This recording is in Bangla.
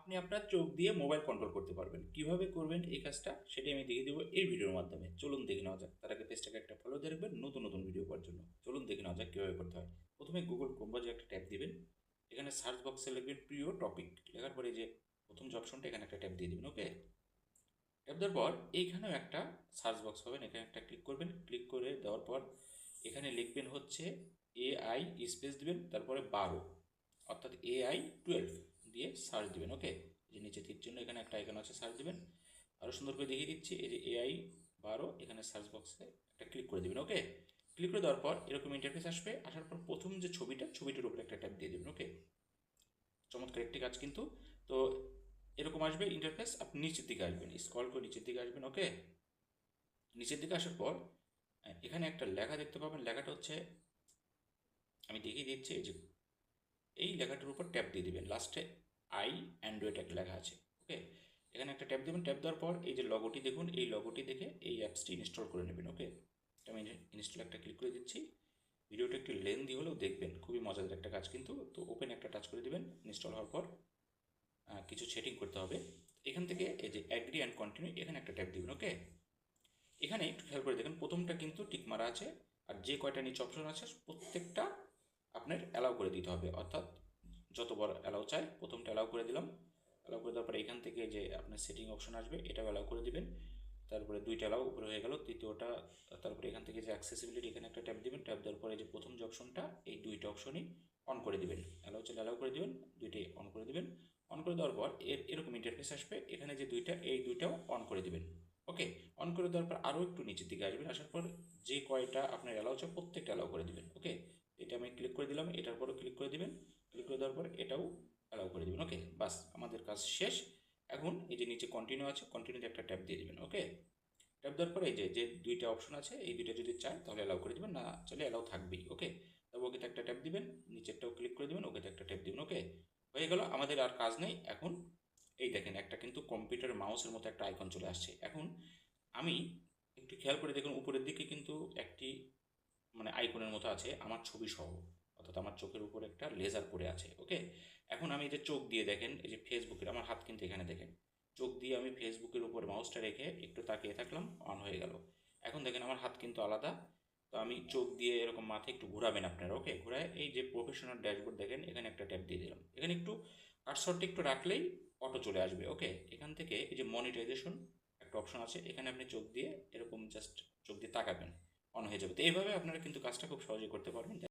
আপনি আপনার চোখ দিয়ে মোবাইল কন্ট্রোল করতে পারবেন। কিভাবে করবেন এই কাজটা সেটাই আমি দেখিয়ে দেবো এই ভিডিওর মাধ্যমে। চলুন দেখে নেওয়া যাক। তার আগে পেজটাকে একটা ফলো দিয়ে রাখবেন নতুন নতুন ভিডিও পাওয়ার জন্য। চলুন দেখে নেওয়া যাক কীভাবে করতে হয়। প্রথমে গুগল ক্রোম ব্রাউজারে একটা ট্যাব দিবেন। এখানে সার্চ বক্সে লিখবেন প্রিয় টপিক। লেখার পরে যে প্রথম যে অপশনটা এখানে একটা ট্যাব দিয়ে দিবেন। ওকে, ট্যাব দেওয়ার পর এইখানেও একটা সার্চ বক্স পাবেন, এখানে একটা ক্লিক করবেন। ক্লিক করে দেওয়ার পর এখানে লিখবেন হচ্ছে AI স্পেস দিবেন, তারপরে 12 অর্থাৎ AI 12 দিয়ে সার্চ দিবেন। ওকে, যে নিচে তীর চিহ্ন এখানে একটা আইকন আছে, সার্চ দিবেন। আরও সুন্দর করে দেখিয়ে দিচ্ছি, এই যে AI 12 এখানে সার্চ বক্সে একটা ক্লিক করে দেবেন। ওকে, ক্লিক করে দেওয়ার পর এরকম ইন্টারফেস আসবে। আসার পর প্রথম যে ছবিটার উপরে একটা ট্যাপ দিয়ে দেবেন। ওকে, চমৎকার একটি কাজ কিন্তু। তো এরকম আসবে ইন্টারফেস, আপনি নিচের দিকে আসবেন, স্ক্রল করে নিচের দিকে আসবেন। ওকে, নিচের দিকে আসার পর এখানে একটা লেখা দেখতে পাবেন। লেখাটা হচ্ছে, আমি দেখিয়ে দিচ্ছি, এই যে এই লেখাটার উপর ট্যাপ দিয়ে দিবেন। লাস্টে অ্যান্ড্রয়েড একটা লেখা আছে। ওকে, এখানে একটা ট্যাপ দেবেন। ট্যাপ দেওয়ার পর এই যে লগোটি দেখুন, এই লগোটি দেখে এই অ্যাপসটি ইনস্টল করে নেবেন। ওকে, আমি ইনস্টল একটা ক্লিক করে দিচ্ছি। ভিডিওটা একটু লেন্দি হলেও দেখবেন, খুবই মজাদার একটা কাজ কিন্তু। তো ওপেন একটা টাচ করে দিবেন। ইনস্টল হওয়ার পর কিছু সেটিং করতে হবে। এখান থেকে এই যে অ্যাগ্রি অ্যান্ড কন্টিনিউ এখানে একটা ট্যাপ দিবেন। ওকে, এখানে একটু খেয়াল করে দেখেন, প্রথমটা কিন্তু টিক মারা আছে, আর যে কয়টা নিচে অপশন আছে প্রত্যেকটা আপনার অ্যালাউ করে দিতে হবে। অর্থাৎ যতবার অ্যালাউ চাই, প্রথমটা অ্যালাউ করে দিলাম। অ্যালাউ করে দেওয়ার পরে এখান থেকে যে আপনার সেটিং অপশন আসবে এটাও অ্যালাউ করে দিবেন। তারপরে দুইটা অ্যালাউ উপরে হয়ে গেল, তৃতীয়টা। তারপরে এখান থেকে যে অ্যাক্সেসিবিলিটি এখানে একটা ট্যাপ দিবেন। ট্যাপ দেওয়ার পরে যে প্রথম যে অপশনটা, এই দুইটা অপশনই অন করে দিবেন। অ্যালাউ চাইলে অ্যালাউ করে দিবেন, দুইটাই অন করে দিবেন। অন করে দেওয়ার পর এরকম ইন্টারফেস আসবে। এখানে যে দুইটা, এই দুইটাও অন করে দিবেন। ওকে, অন করে দেওয়ার পর আরও একটু নিচের দিকে আসবেন। আসার পর যে কয়টা আপনার অ্যালাউ চাই প্রত্যেকটা অ্যালাউ করে দিবেন। ওকে, এটা আমি ক্লিক করে দিলাম, এটার পরও ক্লিক করে দিবেন। ক্লিক করে দেওয়ার পর এটাও অ্যালাউ করে দিবেন। ওকে, বাস আমাদের কাজ শেষ। এখন এই যে নিচে কন্টিনিউ আছে, কন্টিনিউতে একটা ট্যাপ দিয়ে দিবেন। ওকে, ট্যাপ দেওয়ার পরে এই যে যে দুইটা অপশন আছে, এই দুইটা যদি চান তাহলে অ্যালাউ করে দিবেন, না চাইলে অ্যালাউ থাকবেই। ওকে, তবে ওকেতে একটা ট্যাপ দিবেন, নিচেরটাও ক্লিক করে দিবেন, ওকেতে একটা ট্যাপ দিবেন। ওকে, হয়ে গেল, আমাদের আর কাজ নেই এখন। এই দেখেন একটা কিন্তু কম্পিউটার মাউসের মতো একটা আইকন চলে আসছে। এখন আমি একটু খেয়াল করে দেখুন, উপরের দিকে কিন্তু একটি মানে আইকনের মতো আছে আমার ছবি সহ, অর্থাৎ আমার চোখের উপর একটা লেজার পড়ে আছে। ওকে, এখন আমি এই যে চোখ দিয়ে দেখেন, এই যে ফেসবুকের আমার হাত কিন্তু এখানে দেখেন, চোখ দিয়ে আমি ফেসবুকের উপর মাউসটা রেখে একটু তাকিয়ে থাকলাম, অন হয়ে গেল। এখন দেখেন আমার হাত কিন্তু আলাদা। তো আমি চোখ দিয়ে এরকম মাথায় একটু ঘোরাবেন আপনারা। ওকে, ঘোরায় এই যে প্রফেশনাল ড্যাশবোর্ড দেখেন, এখানে একটা ট্যাপ দিয়ে দিলাম। এখানে একটু কার্সরটা একটু রাখলেই অটো চলে আসবে। ওকে, এখান থেকে এই যে মনিটাইজেশন একটা অপশন আছে, এখানে আপনি চোখ দিয়ে এরকম জাস্ট চোখ দিয়ে তাকাবেন, অন হয়ে যাবে। তো এইভাবে আপনারা কিন্তু কাজটা খুব সহজেই করতে পারবেন।